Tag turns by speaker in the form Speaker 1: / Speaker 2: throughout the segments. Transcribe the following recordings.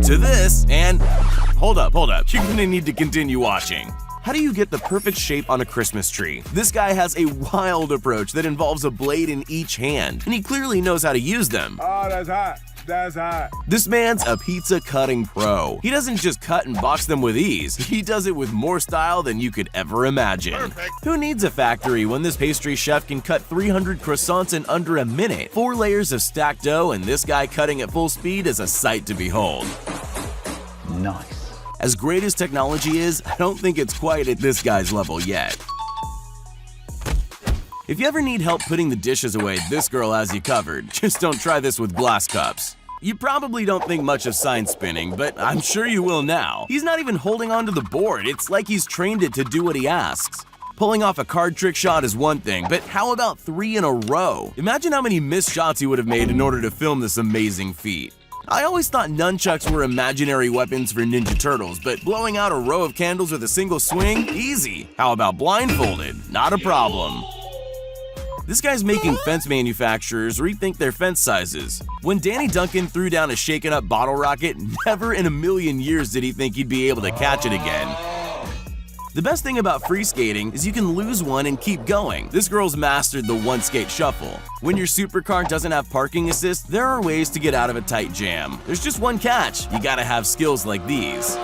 Speaker 1: to this, and hold up, you're gonna need to continue watching. How do you get the perfect shape on a Christmas tree? This guy has a wild approach that involves a blade in each hand, and he clearly knows how to use them.
Speaker 2: Oh, that's hot. That's hot.
Speaker 1: This man's a pizza cutting pro. He doesn't just cut and box them with ease, he does it with more style than you could ever imagine.
Speaker 2: Perfect.
Speaker 1: Who needs a factory when this pastry chef can cut 300 croissants in under a minute? 4 layers of stacked dough, and this guy cutting at full speed is a sight to behold.
Speaker 3: Nice.
Speaker 1: As great as technology is, I don't think it's quite at this guy's level yet. If you ever need help putting the dishes away, this girl has you covered. Just don't try this with glass cups. You probably don't think much of sign spinning, but I'm sure you will now. He's not even holding onto the board, it's like he's trained it to do what he asks. Pulling off a card trick shot is one thing, but how about 3 in a row? Imagine how many missed shots he would have made in order to film this amazing feat. I always thought nunchucks were imaginary weapons for Ninja Turtles, but blowing out a row of candles with a single swing? Easy. How about blindfolded? Not a problem. This guy's making fence manufacturers rethink their fence sizes. When Danny Duncan threw down a shaken up bottle rocket, never in a million years did he think he'd be able to catch it again. The best thing about free skating is you can lose one and keep going. This girl's mastered the one skate shuffle. When your supercar doesn't have parking assist, there are ways to get out of a tight jam. There's just one catch, you gotta have skills like these.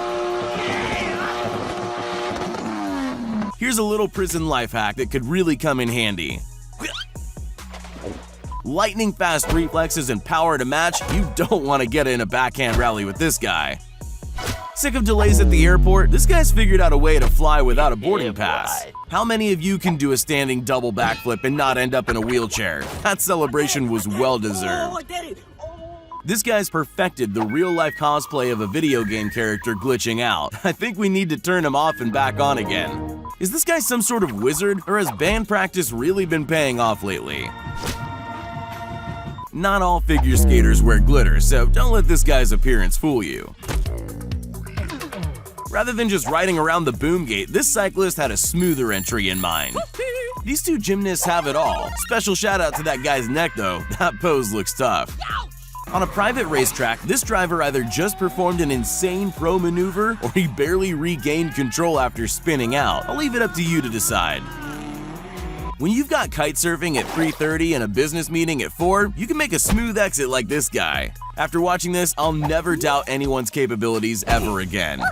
Speaker 1: Here's a little prison life hack that could really come in handy. Lightning fast reflexes and power to match, you don't want to get in a backhand rally with this guy. Sick of delays at the airport? This guy's figured out a way to fly without a boarding pass. How many of you can do a standing double backflip and not end up in a wheelchair? That celebration was well deserved. This guy's perfected the real-life cosplay of a video game character glitching out. I think we need to turn him off and back on again. Is this guy some sort of wizard, or has band practice really been paying off lately? Not all figure skaters wear glitter, so don't let this guy's appearance fool you. Rather than just riding around the boom gate, this cyclist had a smoother entry in mind. These two gymnasts have it all. Special shout out to that guy's neck though, that pose looks tough. On a private racetrack, this driver either just performed an insane pro maneuver or he barely regained control after spinning out. I'll leave it up to you to decide. When you've got kite surfing at 3:30 and a business meeting at 4, you can make a smooth exit like this guy. After watching this, I'll never doubt anyone's capabilities ever again.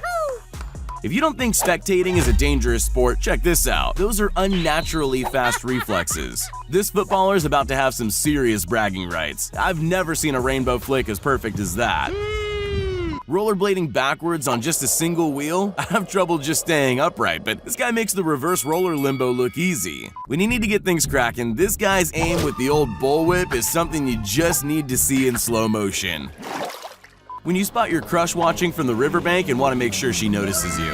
Speaker 1: If you don't think spectating is a dangerous sport, check this out. Those are unnaturally fast reflexes. This footballer's about to have some serious bragging rights. I've never seen a rainbow flick as perfect as that. Rollerblading backwards on just a single wheel? I have trouble just staying upright, but this guy makes the reverse roller limbo look easy. When you need to get things cracking, this guy's aim with the old bullwhip is something you just need to see in slow motion. When you spot your crush watching from the riverbank and want to make sure she notices you.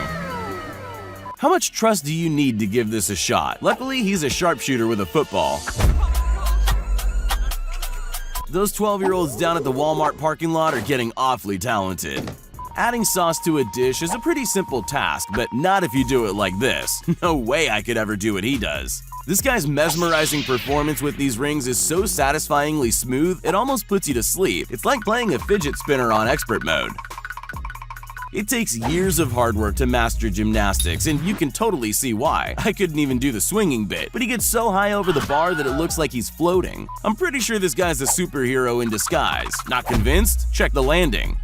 Speaker 1: How much trust do you need to give this a shot? Luckily, he's a sharpshooter with a football. Those 12-year-olds down at the Walmart parking lot are getting awfully talented. Adding sauce to a dish is a pretty simple task, but not if you do it like this. No way I could ever do what he does. This guy's mesmerizing performance with these rings is so satisfyingly smooth, it almost puts you to sleep. It's like playing a fidget spinner on expert mode. It takes years of hard work to master gymnastics, and you can totally see why. I couldn't even do the swinging bit, but he gets so high over the bar that it looks like he's floating. I'm pretty sure this guy's a superhero in disguise. Not convinced? Check the landing.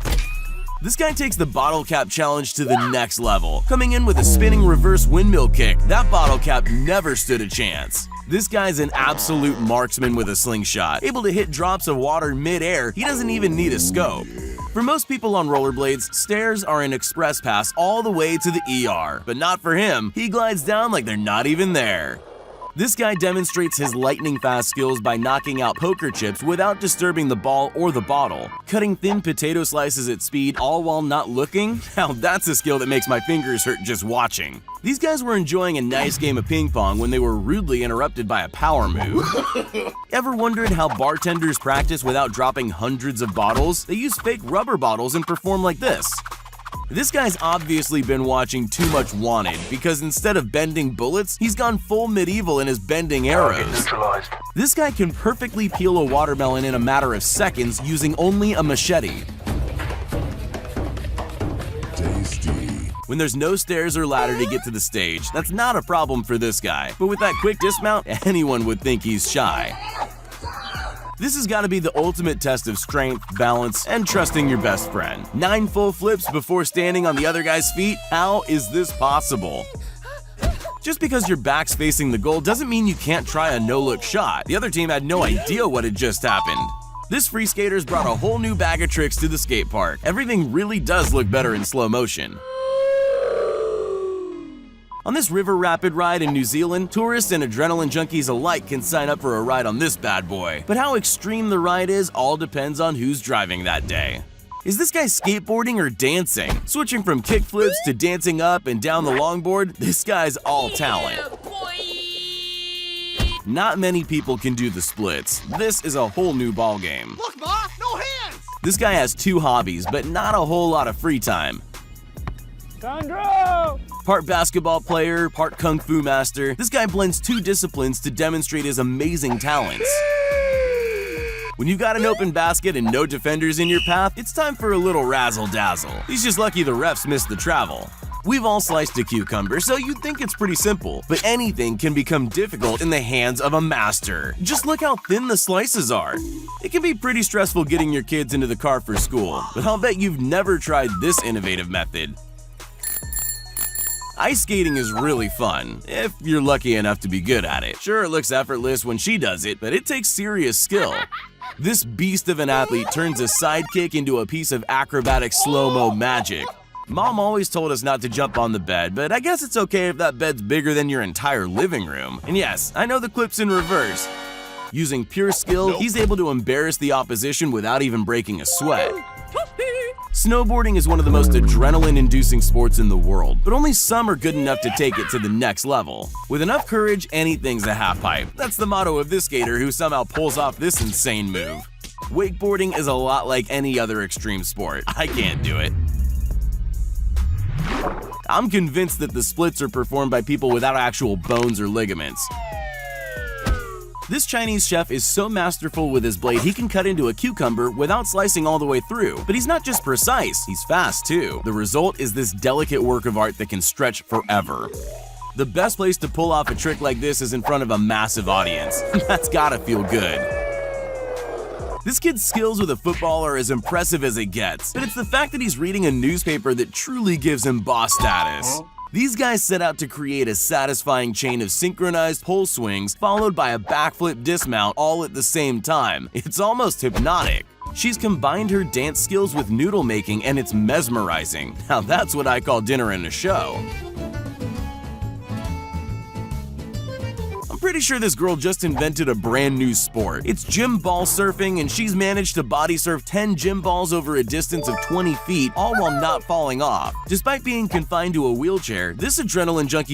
Speaker 1: This guy takes the bottle cap challenge to the next level, coming in with a spinning reverse windmill kick. That bottle cap never stood a chance. This guy's an absolute marksman with a slingshot, able to hit drops of water mid-air. He doesn't even need a scope. For most people on rollerblades, stairs are an express pass all the way to the ER, but not for him. He glides down like they're not even there. This guy demonstrates his lightning-fast skills by knocking out poker chips without disturbing the ball or the bottle. Cutting thin potato slices at speed all while not looking? Now that's a skill that makes my fingers hurt just watching. These guys were enjoying a nice game of ping pong when they were rudely interrupted by a power move. Ever wondered how bartenders practice without dropping hundreds of bottles? They use fake rubber bottles and perform like this. This guy's obviously been watching too much Wanted, because instead of bending bullets, he's gone full medieval and is bending arrows. This guy can perfectly peel a watermelon in a matter of seconds using only a machete. When there's no stairs or ladder to get to the stage, that's not a problem for this guy. But with that quick dismount, anyone would think he's shy. This has got to be the ultimate test of strength, balance, and trusting your best friend. 9 full flips before standing on the other guy's feet? How is this possible? Just because your back's facing the goal doesn't mean you can't try a no-look shot. The other team had no idea what had just happened. This free skater's brought a whole new bag of tricks to the skate park. Everything really does look better in slow motion. On this river rapid ride in New Zealand, tourists and adrenaline junkies alike can sign up for a ride on this bad boy. But how extreme the ride is all depends on who's driving that day. Is this guy skateboarding or dancing? Switching from kickflips to dancing up and down the longboard, this guy's all talent. Not many people can do the splits. This is a whole new ballgame.
Speaker 4: Look, Ma, no hands!
Speaker 1: This guy has 2 hobbies, but not a whole lot of free time.
Speaker 2: Sandro!
Speaker 1: Part basketball player, part kung fu master, this guy blends 2 disciplines to demonstrate his amazing talents. When you've got an open basket and no defenders in your path, it's time for a little razzle-dazzle. He's just lucky the refs missed the travel. We've all sliced a cucumber, so you'd think it's pretty simple, but anything can become difficult in the hands of a master. Just look how thin the slices are. It can be pretty stressful getting your kids into the car for school, but I'll bet you've never tried this innovative method. Ice skating is really fun, if you're lucky enough to be good at it. Sure, it looks effortless when she does it, but it takes serious skill. This beast of an athlete turns a sidekick into a piece of acrobatic slow-mo magic. Mom always told us not to jump on the bed, but I guess it's okay if that bed's bigger than your entire living room. And yes, I know the clip's in reverse. Using pure skill, he's able to embarrass the opposition without even breaking a sweat. Snowboarding is one of the most adrenaline-inducing sports in the world, but only some are good enough to take it to the next level. With enough courage, anything's a half-pipe. That's the motto of this skater who somehow pulls off this insane move. Wakeboarding is a lot like any other extreme sport. I can't do it. I'm convinced that the splits are performed by people without actual bones or ligaments. This Chinese chef is so masterful with his blade he can cut into a cucumber without slicing all the way through. But he's not just precise, he's fast too. The result is this delicate work of art that can stretch forever. The best place to pull off a trick like this is in front of a massive audience. That's gotta feel good. This kid's skills with a football are as impressive as it gets, but it's the fact that he's reading a newspaper that truly gives him boss status. These guys set out to create a satisfying chain of synchronized pole swings followed by a backflip dismount all at the same time. It's almost hypnotic. She's combined her dance skills with noodle making and it's mesmerizing. Now that's what I call dinner in a show. I'm pretty sure this girl just invented a brand new sport. It's gym ball surfing and she's managed to body surf 10 gym balls over a distance of 20 feet, all while not falling off. Despite being confined to a wheelchair, this adrenaline junkie